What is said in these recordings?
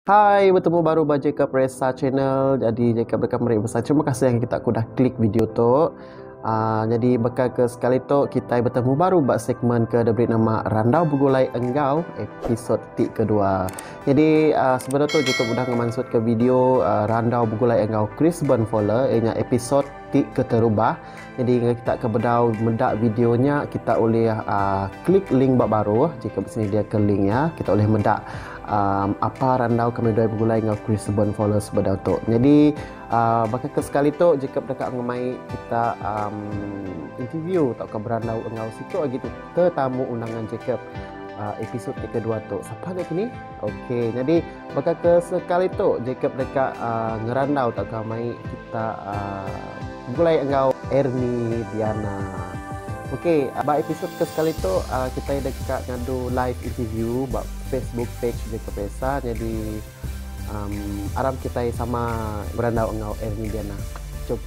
Hai, bertemu baru ba Jacob Resa Channel. Jadi Jacob dekat mari besar. Terima kasih yang kita dah klik video tu. Jadi bekal ke sekali tu kita bertemu baru ba segmen ke diberi nama Randau Begulai Enggau episod kedua. Jadi sebenarnya tu Jacob sudah ngemansut ke video Randau Begulai Enggau Chris Bonfoller ianya episod ke terubah. Jadi kita ke bedau mendak videonya kita boleh klik link bab baru. Jika sini dia ke link ya, kita boleh mendak apa randau kami dua begulai dengan Chris Bonfoller sebedau tu. Jadi bakal ke sekali tu jika dekat ngemai kita interview tak ke berandau engau situ gitu tetamu undangan Jacob episod kedua tu. Siapa nak kini? Okey, jadi bakal ke sekali tu Jacob dekat ngerandau tak ke mai kita begulai engau Ernie Diana. Okey, bak episod ke sekali tu kita dekat ngadu live interview bak Facebook page Jacob Resa. Jadi aram kita sama berandau engau Ernie Diana. Jom.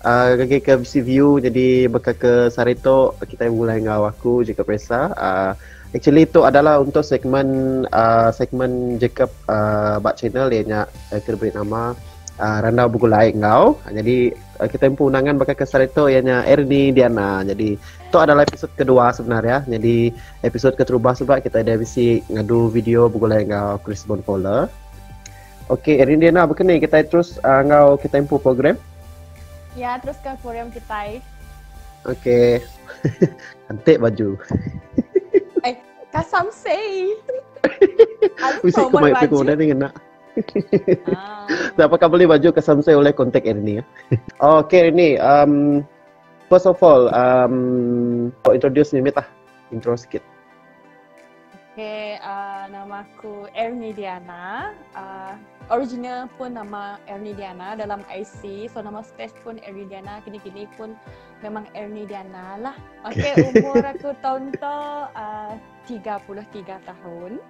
Kaki ke bisi view jadi bakal ke Sarito kita mulai ngau aku Jacob Resa. Actually itu adalah untuk segmen segmen Jacob bak channel ianya diberi nama Randau Begulai Engau. Jadi kita impu undangan bakal ke Sarito ianya Ernie Diana. Jadi itu adalah episod kedua sebenarnya. Jadi episod keterubah sebab kita ada bisi ngadu video Begulai Engau Chris Bonfoller. Okey, Ernie Diana begini kita terus ngau kita impu program. Ya, terus ke program kita. Okey. Cantik baju. Kasam say. Mesti kemai pergi kemudian ni kena. Apakah boleh baju kasam saya oleh kontak Ernie ya? Okey Ernie, first of all, introduce me lah. Intro sikit. Okay, nama aku Ernie Diana. Original pun nama Ernie Diana dalam IC. So nama stage pun Ernie Diana. Kini-kini pun memang Ernie Diana lah. Okay, umur aku tahun tu 33 tahun.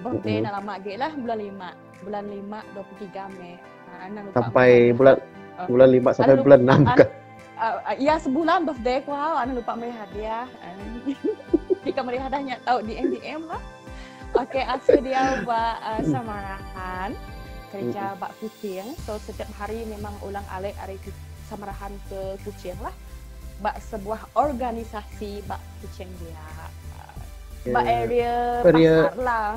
Birthday nak lama lagi lah bulan 5. Bulan 5, 23 Mei. Sampai bulan 5 sampai bulan 6 ke? Ya, sebulan birthday aku. Ana lupa beri hadiah. Jika beri hadiahnya tahu di DM lah. Okey, asal dia buat samarahan kerja bak kucing. So setiap hari memang ulang alik hari samarahan ke kucing lah. Bak sebuah organisasi bak kucing dia. Bak area pasar lah.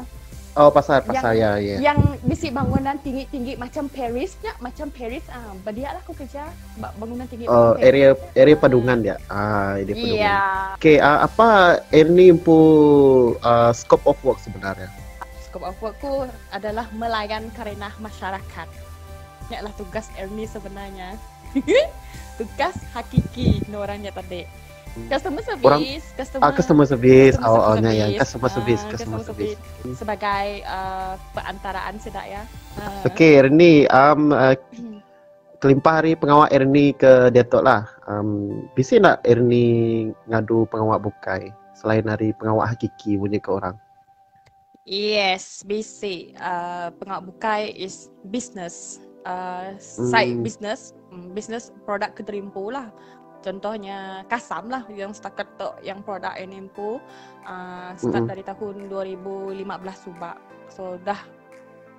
Oh, pasar ya. Yang bisi bangunan tinggi-tinggi macam Parisnya, macam Paris berdiaklah aku kerja bangunan tinggi. Oh, area padungan dia. Area padungan. Iya. Okey, apa Ernie pu scope of work sebenarnya? Scope of workku adalah melayan karena masyarakat. Inilah tugas Ernie sebenarnya. Tugas hakiki orangnya tadi. Customer service, customer service, awalnya yang customer service. Sebagai perantaraan sedak ya. Okey, Ernie, kelimpah hari pengawal Ernie ke Datuk lah. Bisa nak Ernie ngadu pengawal bukai selain hari pengawal hakiki punya ke orang? Yes, bisa. Pengawal bukai is business, side business, business produk keterimpu lah. Contohnya Kasam lah yang setakat tu yang produk ini pun start dari tahun 2015 subak. So dah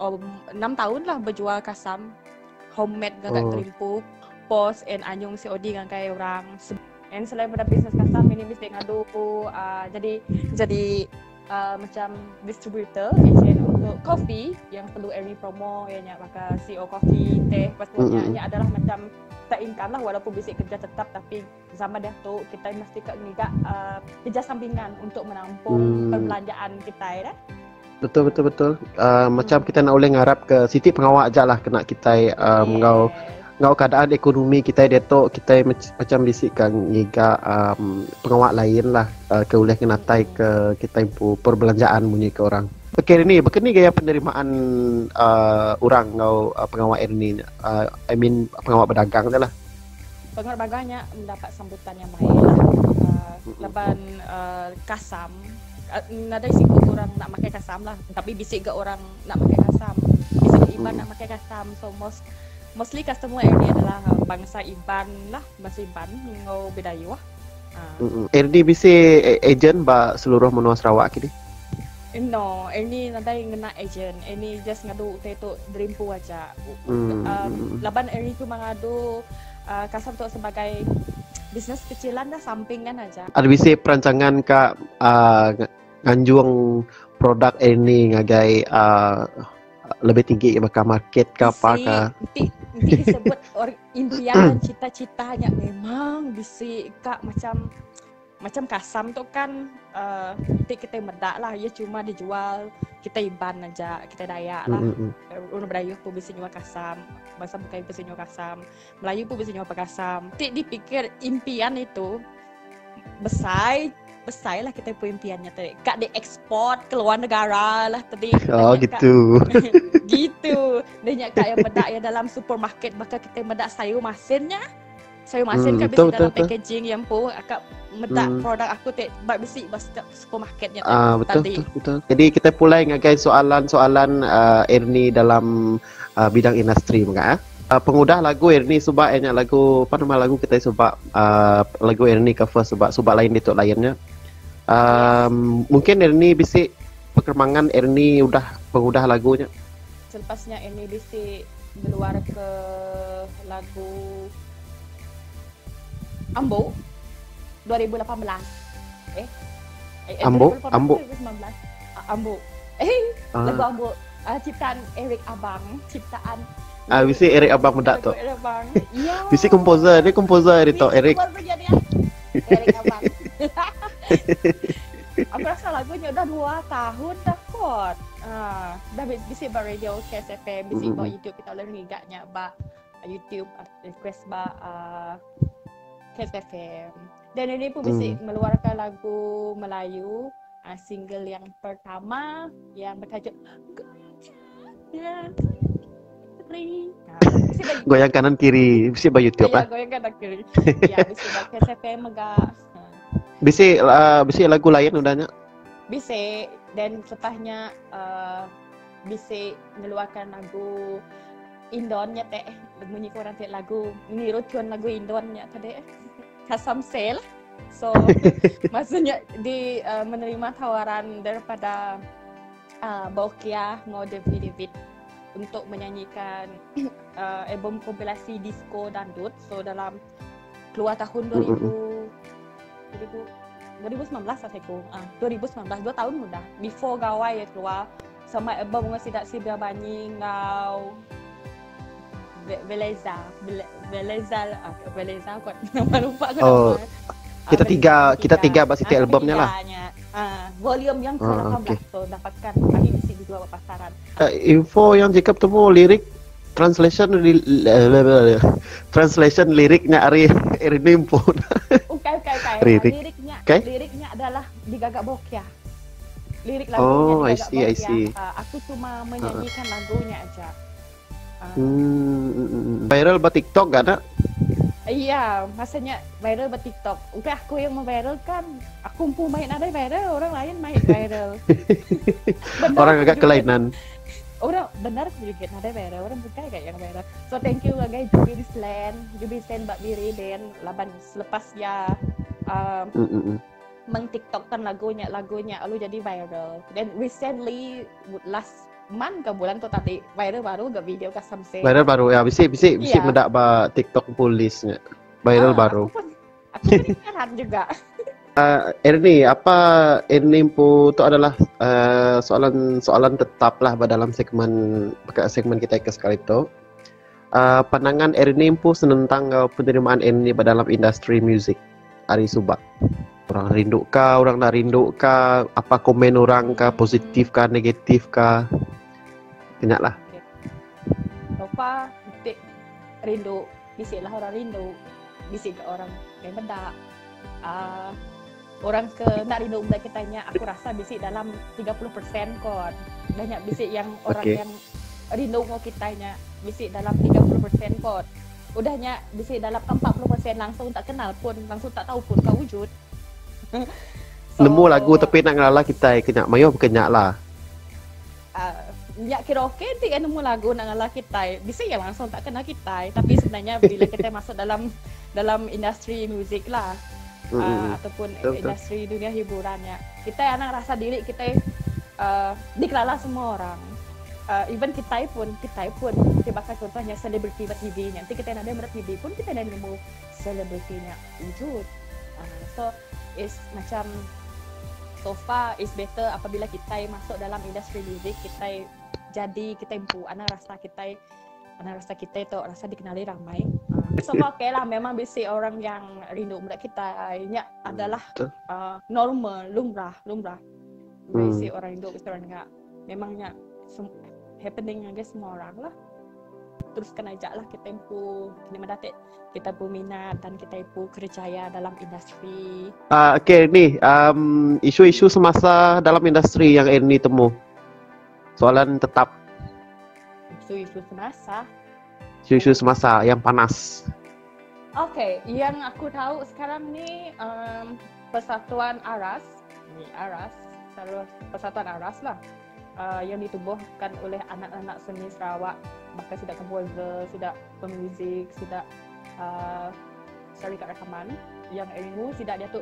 6 tahun lah berjual Kasam homemade gagak terimpu pos and anyung COD dengan kayak orang. And selain pada bisnes Kasam ini mesti ngadu jadi macam distributor agent untuk kopi yang perlu Ernie promo ianya maka CEO kopi teh pastinya adalah macam tak income lah walaupun bisik kerja tetap tapi zaman dah tu kita mesti ngigak kerja sampingan untuk menampung perbelanjaan kita ya. Betul. Macam kita nak boleh ngarap ke Siti pengawal aja lah kena kita ngau keadaan ekonomi kita Datuk kita macam bisikkan ngigak pengawal lain lah ke boleh kena tai ke kita impu perbelanjaan bunyi ke orang. Okey ni, begini gaya penerimaan orang ngau pengawal Ernie. I mean pengawal pedagang je lah. Pengawal pedagangnya mendapat sambutan yang baik lah. Leban Kasam ada sikit orang nak pakai Kasam lah, tapi bisik ke orang nak pakai Kasam. Iban nak pakai kasam. So mostly customer ini adalah bangsa Iban lah, bangsa Iban ngau Bidayuh. Erni bisa agent ba seluruh menua Sarawak kini? No, ini nanti ngena agent. Ini just ngadu teto Dreampo aja. Laban ini cuma ngadu kasam tu sebagai bisnes kecilan dah sampingan aja. Ada bisa perancangan ka nganjuang produk ini ngagai lebih tinggi bakal market ke apa ke? Nanti disebut impian dan cita-citanya memang bisa kak macam kasam tu kan nanti kita medak lah, ya cuma dijual kita Iban aja, kita Dayak lah. Orang Melayu pun bisa jual kasam, bahasa bukan bisa jual kasam, Melayu pun bisa jual kasam. Nanti dipikir impian itu besar lah kita punya impiannya tadi. Kak diekspor ke luar negara lah tadi. Oh gitu. Gitu. Banyak kak yang medak ya dalam supermarket, bakal kita medak sayur masinnya. Sayur masin kan bisa dalam packaging yang pun akak medak produk aku tak bisi bas supermarketnya betul. Jadi kita pulai ngagai soalan-soalan Erni dalam bidang industri maka. Pengudah lagu Erni subak banyak lagu apa nama lagu kita subak lagu Erni cover subak lain itu lainnya. Mungkin Erni bisa perkembangan Erni udah pengudah lagunya. Selepasnya Erni bisa keluar ke lagu Ambo 2018. Ambo 2019. Ambo. Lagu Ambo ciptaan Eric Abang, ciptaan bisa Eric Abang medak tu. Iya. Bisa komposer, dia komposer itu Eric. Eric Abang. Aku rasa lagunya udah 2 tahun dah kot. Dah bisa ba radio KSFM, bisa ba YouTube kita boleh ngigaknya ba YouTube request ba KSFM. Dan ini pun bisa meluarkan lagu Melayu, single yang pertama yang bertajuk Goyang kanan kiri, bisa ba YouTube lah. Goyang kanan kiri. Ya, bisa ba KSFM megah. Bisa lagu lain udahnya? Bisa, dan setelahnya bisa mengeluarkan lagu Indonnya teh, bunyi korang teh lagu nirukan lagu Indonnya tadi Kasam Sale. So maksudnya di menerima tawaran daripada Bokia mau David untuk menyanyikan album kompilasi disco dangdut. So dalam keluar tahun 2019 lah saya 2019 2 tahun mudah before gawai ya keluar sama album tidak si banyi ngau Beleza kot nama lupa aku nama. Kita tiga bahas itu albumnya lah. Volume yang ke-18 so dapatkan lagi mesti dijual ke pasaran. Info yang Jacob temu lirik translation liriknya Ari Nimpo. Liriknya adalah digagak Bokia. Lirik lagunya digagak Bokia. Aku cuma menyanyikan lagunya aja. Viral ba TikTok gak ada? Iya, maksudnya viral ba TikTok. Aku yang mau viral kan, aku pun main ada viral, orang lain main viral. Orang agak kelainan. Orang benar juga ada viral, orang bukan kayak yang viral. So thank you guys, Jubi Slan Mbak Biri dan laban selepas ya meng-tiktokkan lagunya lalu jadi viral. Dan recently last month ke bulan tu tadi viral baru ke video Kasam Sale. Viral baru ya, bisa medak ba TikTok polisnya. Viral baru. Aku pun heran juga. Erni, apa Erni itu adalah soalan tetap lah dalam segmen kita ke sekali itu. Pandangan Erni itu tentang penerimaan Erni dalam industri musik hari Subak. Orang rindu kah, orang tak rindu kah, apa komen orang kah, positif kah, negatif kah? Banyak lah. Lupa, rindu, bisik lah orang rindu, bisik orang yang benda. Orang ke nak rindu benda kitanya, aku rasa bisik dalam 30% kot. Banyak bisik yang orang yang rindu mau kitanya, bisik dalam 30% kot. Udahnya bisik dalam 40% langsung tak kenal pun, langsung tak tahu pun kau wujud. Nemu lagu tapi nak ngelala kita kenyak mayo kenyak lah. ya karaoke tu yang nemu lagu nak ngalah kita. Bisa ya langsung tak kenal kita. Tapi sebenarnya bila kita masuk dalam industri muzik lah, ataupun industri dunia hiburannya, kita anak rasa diri kita dikenal semua orang. Even kita pun bakal contohnya selebriti TV, nanti kita nak ada TV pun kita nak nemu selebritinya wujud. So is macam so far is better apabila kita masuk dalam industri muzik, kita impu anak rasa kita itu rasa dikenali ramai. So okay lah, memang bisi orang yang rindu muda kita nya adalah normal, lumrah. Bisi orang rindu, bisi orang enggak, memangnya happening aja semua orang lah. Teruskan aja lah kita impu kini mendatik kita pun minat dan kita impu kerjaya dalam industri. Okay, ni isu-isu semasa dalam industri yang Ernie temu. Soalan tetap. Isu-isu semasa yang panas. Okay, yang aku tahu sekarang ni Persatuan Aras, Persatuan Aras lah. Yang ditubuhkan oleh anak-anak seni Sarawak, bahkan sidak komposer, sidak pemuzik, sidak syarikat rakaman yang ilmu sidak dia tu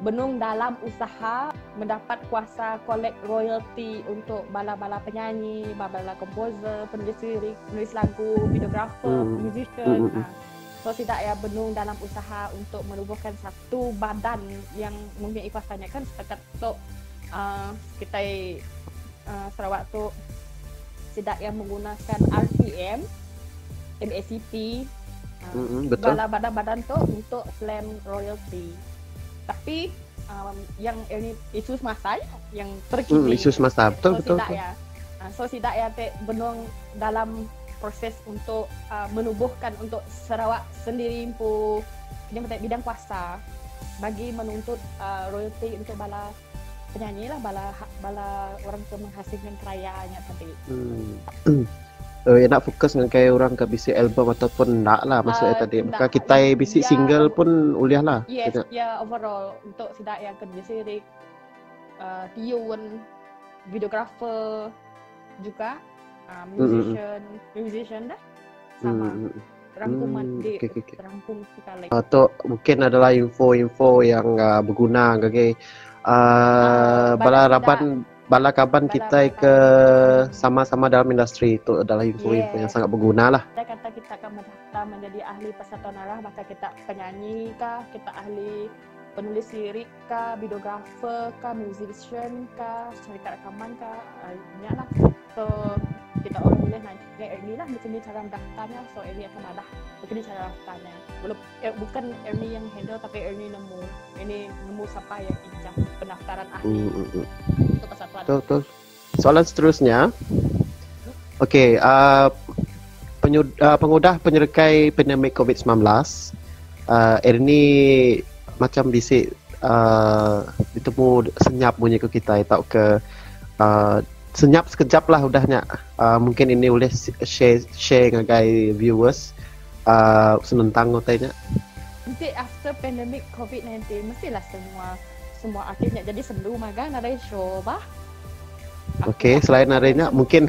benung dalam usaha mendapat kuasa collect royalty untuk bala-bala penyanyi, bala-bala komposer, penulis lirik, penulis lagu, videographer, musician. So sidak ya benung dalam usaha untuk menubuhkan satu badan yang mungkin kuasanya kan setakat tu kita Sarawak tu sidak yang menggunakan RTM, MACP, badan-badan tu untuk claim royalty. Tapi yang ini isu semasa yang terkini. Isu semasa betul. Ya. So sidak ya benung dalam proses untuk menubuhkan untuk Sarawak sendiri pun bidang kuasa bagi menuntut royalty untuk bala penyanyi lah, bala orang tu menghasilkan kerayaannya tadi. Nak fokus dengan kayak orang ke bisi album ataupun nak lah maksudnya tadi. Maka kita bisi single pun uliah lah. Yes, ya overall untuk sidak yang kerja lirik, tune, videographer juga, musician dah sama. Rangkuman rampung sekali. Atau mungkin adalah info-info yang berguna bagi bala kaban kita ke sama-sama dalam industri itu adalah info-info yang sangat berguna lah. Kata kita akan mendaftar menjadi ahli Persatuan Arah, maka kita penyanyi kah, kita ahli penulis lirik kah, videographer kah, musician kah, syarikat rakaman kah, banyak lah. So kita orang boleh nanya Ernie lah macam ni cara mendaftarnya. So Ernie akan ada begini cara daftarnya. Bukan Ernie yang handle, tapi Ernie nemu siapa yang ijazah pendaftaran ahli untuk persatuan. Betul. Soalan seterusnya. Okey, pengudah penyerkai pandemik COVID-19. Ernie macam bisik ditemu senyap bunyi ke kita tak ke senyap sekejap lah udahnya. Mungkin ini boleh share dengan viewers senentang ngotainya. Nanti after pandemic COVID-19 mestilah semua akhirnya jadi sendu magang ada show bah. Okey, selain adanya mungkin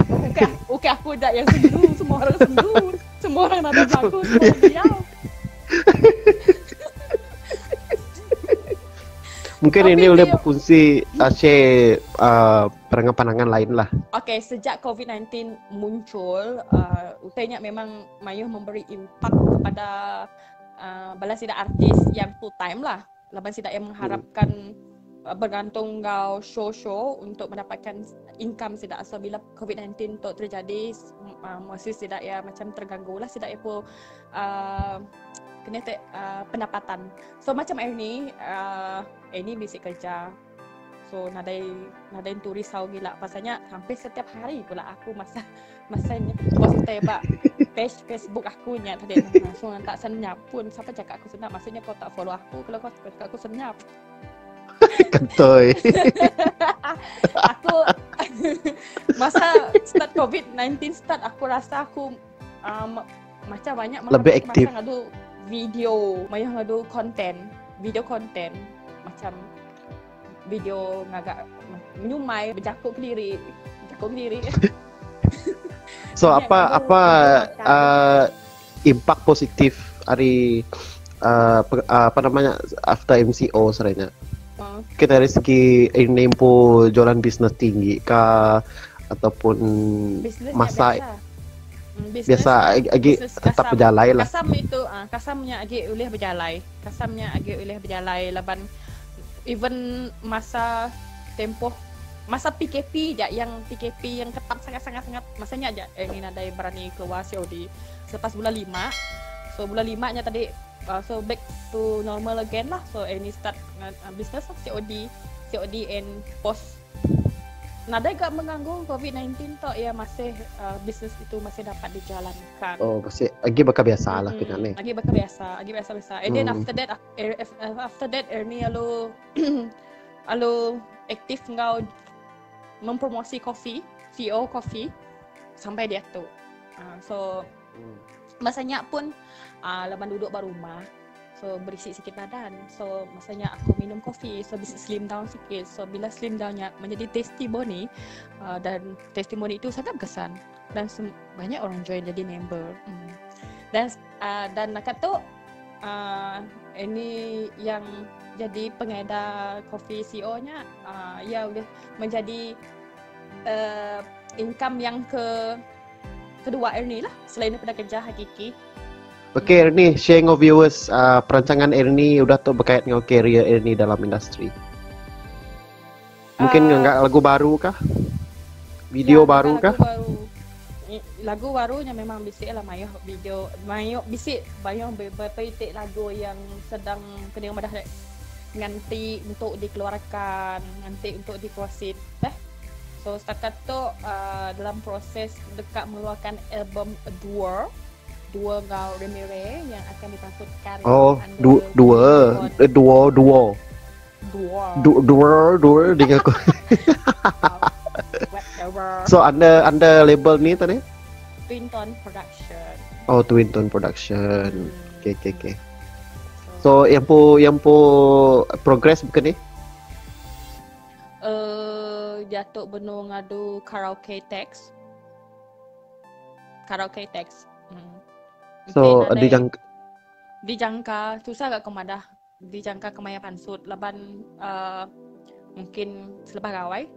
Okey aku dah yang sendu, semua orang sendu. Semua orang ada bagus dia. Mungkin ini boleh berfungsi share pandangan-pandangan lain lah. Okey, sejak COVID-19 muncul, utainya memang Mayuh memberi impak kepada bala sidak artis yang full time lah. Laban sidak yang mengharapkan bergantung kau show untuk mendapatkan income sidak. So bila COVID-19 tu terjadi, masih sidak ya macam terganggu lah sidak ya pun kena pendapatan. So macam ini bisik kerja. So nadai tu risau gila. Pasanya hampir setiap hari pula aku masanya post tebak page Facebook aku nya tadi langsung tak senyap pun. Siapa cakap aku senyap? Maksudnya kau tak follow aku kalau kau cakap aku senyap. Kentoy. Aku masa start COVID-19 start aku rasa aku macam banyak lebih aktif. Macam ada video, macam ada video konten macam video ngagak menyumai, berjakut lirik, sokong diri. So Banyak apa ngadu apa makan. impact positif dari apa namanya after MCO sebenarnya? Kita dari segi ini pun jualan bisnis tinggi kah ataupun Bisnisnya masa biasa. Bisnis biasa agi bisnis tetap kasam. berjalan lah. Kasam itu kasamnya agi ulih berjalai. Kasamnya agi ulih berjalai laban even masa tempoh masa PKP aja yang PKP yang ketat sangat masanya aja ini ada yang berani keluar COD selepas bulan 5. So bulan 5 nya tadi so back to normal again lah. So ini start business COD and post. Nada gak mengganggu COVID-19 toh ya masih bisnis itu masih dapat dijalankan. Oh, masih lagi bakal biasa lah kita nih. Lagi bakal biasa. And then after that Ernie alo aktif ngau mempromosi kopi, CEO kopi sampai dia tu. So masanya pun lepas duduk baru rumah. So berisi sikit badan. So masanya aku minum kopi, so bisa slim down sikit. So bila slim downnya menjadi testimoni dan testimoni itu sangat kesan dan banyak orang join jadi member. Dan nakat tu ini yang jadi pengedar kopi CEO-nya ya udah menjadi income yang kedua Ernie lah selain daripada kerja hakiki. Oke, Ernie, sharing of viewers perancangan Ernie udah tuh berkait dengan career Ernie dalam industri. Mungkin enggak lagu baru kah? Video ya, baru kah? Lagu barunya memang bisik lah mayo bisik bayang beberapa lagu yang sedang kena madah nganti untuk dikeluarkan, nganti untuk diproses. So setakat tu dalam proses dekat mengeluarkan album dua ngau Remire yang akan dipaksudkan. Oh, dua dengan aku. Whatever. So anda label ni tadi? Twin Tone Production. Oh, Twin Tone Production. Okay. So yang progress bukan ni? Jatuh benung ngadu karaoke text. So dijangka susah gak kemadah dijangka kemaya pansut laban mungkin selepas gawai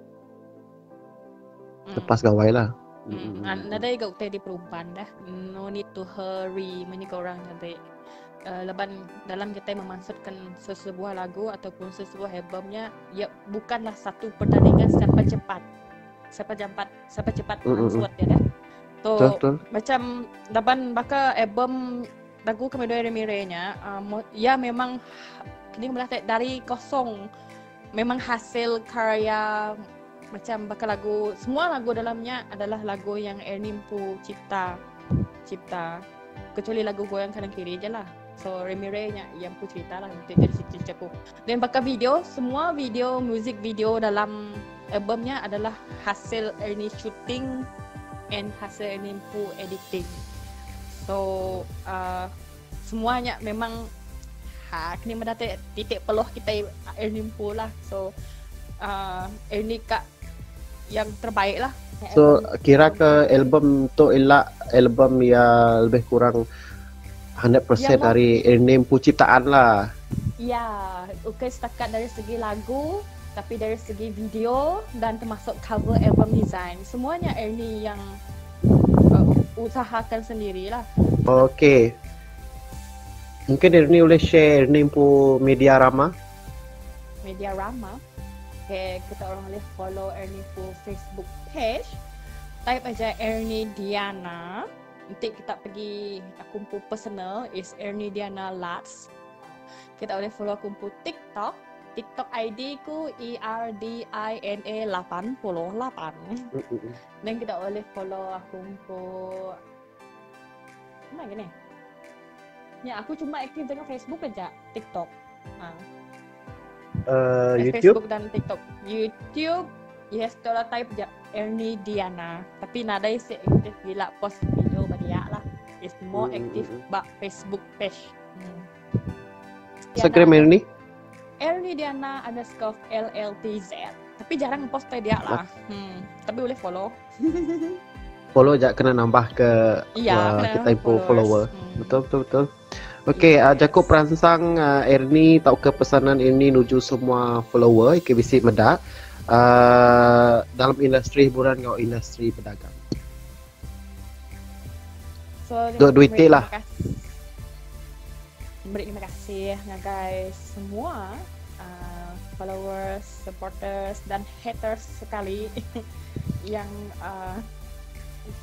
lepas gawai lah. Nada gak utai di perumpan dah, no need to hurry menyika orang nanti laban dalam kita memansutkan sesebuah lagu ataupun sesebuah albumnya ya bukanlah satu pertandingan siapa cepat mansut ya dah. So macam daban baka album lagu Kemedoy Remire-nya ya memang kini melihat dari kosong memang hasil karya macam baka lagu semua lagu dalamnya adalah lagu yang Ernie Mpu cipta kecuali lagu Goyang Kanan Kiri je lah. So Remire-nya yang Mpu cerita lah untuk jadi cincaku. Dan baka semua music video dalam albumnya adalah hasil Ernie shooting and hasil Ernie Mpu editing. So semuanya memang kini mendapat titik peluh kita Ernie Mpu lah. So Ernie kak yang terbaik lah. So kira ke album tu ialah album yang lebih kurang 100% ya, dari Ernie Mpu ciptaan lah. Ya, okay, setakat dari segi lagu, tapi dari segi video dan termasuk cover album design, semuanya Ernie yang usahakan sendirilah. Okay. Mungkin Ernie boleh share Ernie Mpu Media Rama. Okay, kita orang boleh follow Ernie Mpu Facebook page. Type aja Ernie Diana. Nanti kita pergi akun Mpu personal is Ernie Diana Lats. Kita boleh follow akun Mpu TikTok ID ku ERDINA88. Dan kita boleh follow akun Mpu mana gini? Ya, aku cuma aktif dengan Facebook aja, TikTok. YouTube? Facebook dan TikTok. YouTube, yes, kalau type aja Ernie Diana. Tapi nada isi aktif gila post video badia lah. Is more aktif bak Facebook page. Instagram Ernie? Ernie Diana _ LLTZ. Tapi jarang post dia lah. Tapi boleh follow. Follow aja kena nambah ke kita info follower. Betul. Okey, Jakob perangsang Ernie tahu ke pesanan ini nuju semua follower KBC Medak dalam industri hiburan atau industri pedagang. So, duit lah. Terima kasih guys semua followers, supporters dan haters sekali yang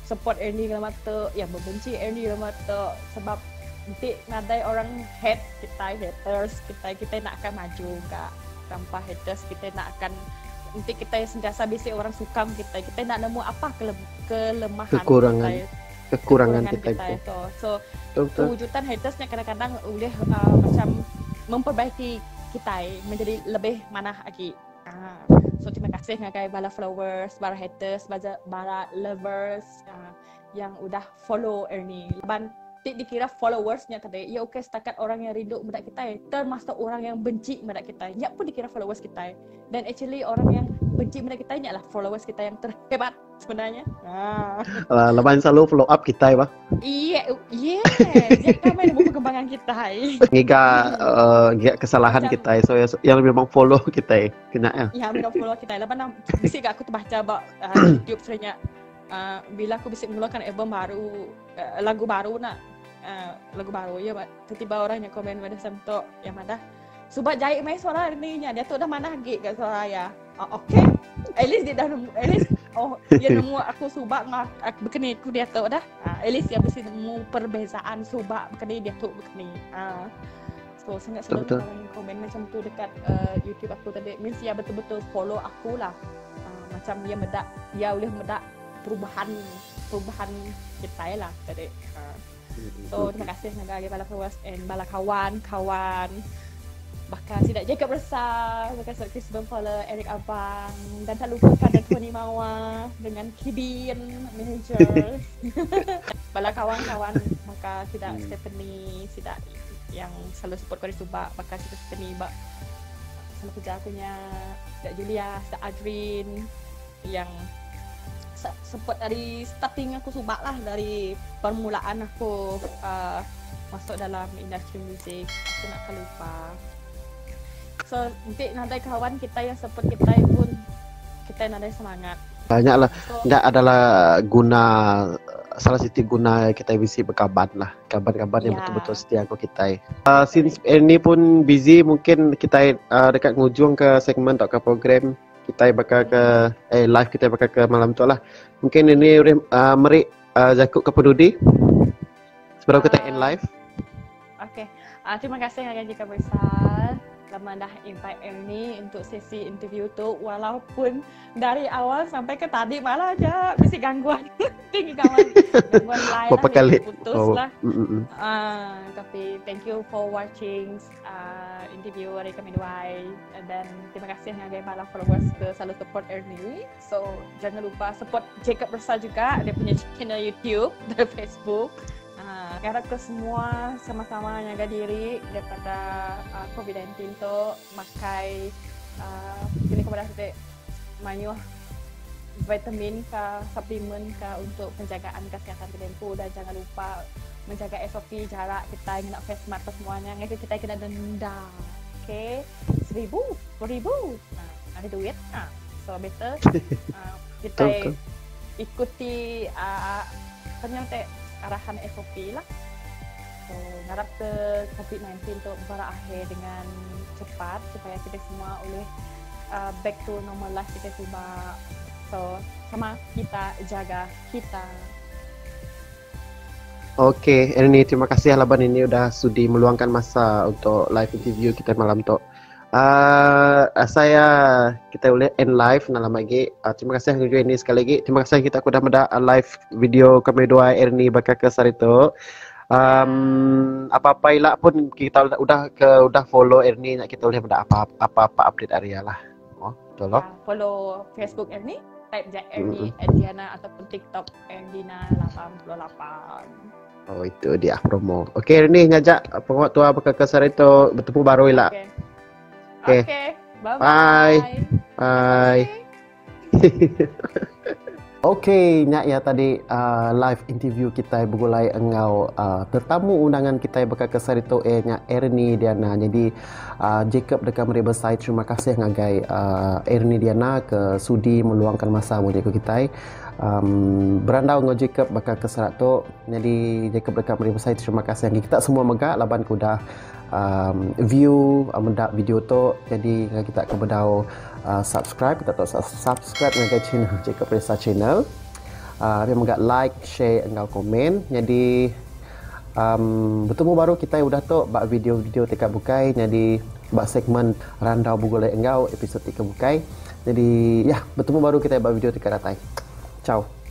support Ernie dalam mata, yang membenci Ernie dalam mata sebab nanti nadai orang hate kita, haters kita nak akan maju enggak tanpa haters. Kita nak akan nanti kita sentiasa bisik orang suka kita nak nemu apa kelemahan kekurangan kita itu. So kewujudan hatersnya kadang-kadang boleh macam memperbaiki kita menjadi lebih manah lagi. So terima kasih ngagai bala followers, bala haters, bala lovers yang udah follow Ernie. Dikira followersnya tadi, ya okey setakat orang yang rindu medak kita, termasuk orang yang benci medak kita, ya pun dikira followers kita. Dan actually orang yang benci medak kita adalah followers kita yang terhebat sebenarnya. Lepas selalu follow up kita ya, Iya, dia kami nemu perkembangan kita. Giga kesalahan kita, so yang memang follow kita kena ya. Ya, memang follow kita. Lepas mesti aku terbaca YouTube sebenarnya. Bila aku bisa mengeluarkan album baru, lagu baru ya, tiba-tiba orang yang komen pada samto yang mana Subat jahit main suara ni nya dia tu dah mana gig kat suara ya. Okey. At least dia dah nemu, at least dia nemu aku Subat ngak berkeni aku dia tu dah. At least dia mesti nemu perbezaan Subat berkeni dia tu berkeni. So sangat senang orang komen macam tu dekat YouTube aku tadi. Means dia betul-betul follow aku lah. Macam dia medak, dia boleh medak perubahan kita lah tadi. So terima kasih bagi bala followers and bala kawan-kawan. Bahkan tidak Jacob Resah, bahkan Chris Bempola, Eric Abang, dan tak lupakan dan Tony Mawa dengan Kibin manager. Bala kawan-kawan, maka tidak Stephanie, tidak yang selalu support Kori Subak, bahkan tidak Stephanie, sama kerja akunya, tidak Julia, tidak Adrin yang support dari starting aku Subak lah, dari permulaan aku masuk dalam industri muzik. Aku nak lupa. So nanti kawan kita yang support kita pun kita nanti semangat. Banyaklah. Tidak adalah guna, salah satu guna kita bisa berkabar lah, kabar-kabar yang betul-betul setia aku kita. Since ini pun busy, mungkin kita dekat ngujung ke segmen atau ke program kita bakal ke live kita bakal ke malam tu lah. Mungkin ini merik Jakob ke Pedudi sebelum kita end live. Okay. Terima kasih jika besar lama dah invite Ernie untuk sesi interview tu, walaupun dari awal sampai ke tadi malah aja mesti gangguan tinggi gangguan lain berapa kali putus lah. Tapi thank you for watching interview Rika Midway, dan terima kasih yang bala followers ke selalu support Ernie. So jangan lupa support Jacob Resah juga, dia punya channel YouTube dan Facebook. Harap ke semua sama-sama jaga diri daripada COVID-19 tu, makai kini kepada kita mayuh vitamin ke suplemen ke untuk penjagaan kesihatan tertentu, dan jangan lupa menjaga SOP jarak kita, nak face mask semuanya, ngai kita kena denda. Okey, 1,000 ada duit. So better kita ikuti ternyata arahan SOP lah. So, harap ke COVID-19 untuk berakhir dengan cepat supaya kita semua boleh back to normal life kita cuba. So, sama kita jaga kita. Okey, Ernie, terima kasih Laban ini sudah sudi meluangkan masa untuk live interview kita malam tu. Kita boleh end live nak lama lagi. Terima kasih yang join ini sekali lagi. Terima kasih kita sudah menda live video kami dua Ernie bakal ke Sarito. Apa-apa ilah pun kita udah follow Ernie, nak kita boleh menda apa-apa update area lah. Betul loh. Follow Facebook Ernie, type je Ernie Ediana ataupun TikTok Erdina88. Oh, itu dia promo. Okey, Ernie ngajak penguat tua bakal ke Sarito bertemu baru ilah. Okay. Bye-bye. Bye. Okey, nyak ya tadi live interview kita begulai engau tetamu undangan kita bakal kesar itu nyak Ernie Diana. Jadi Jacob dekat Riverside, terima kasih ngagai Ernie Diana ke sudi meluangkan masa untuk kita. Berandau ngau Jacob bakal kesar tu. Jadi Jacob dekat Riverside, terima kasih yang kita semua megak laban kuda view mendak video tu. Jadi kita akan berdau subscribe, kita tak subscribe dengan channel Jacob Reza channel. Dia menggak like, share, engkau komen. Jadi bertemu baru kita udah tu bak video-video tika bukai. Jadi bak segmen randau bugolek engkau episod tika bukai. Jadi ya bertemu baru kita bak video tika datai. Ciao.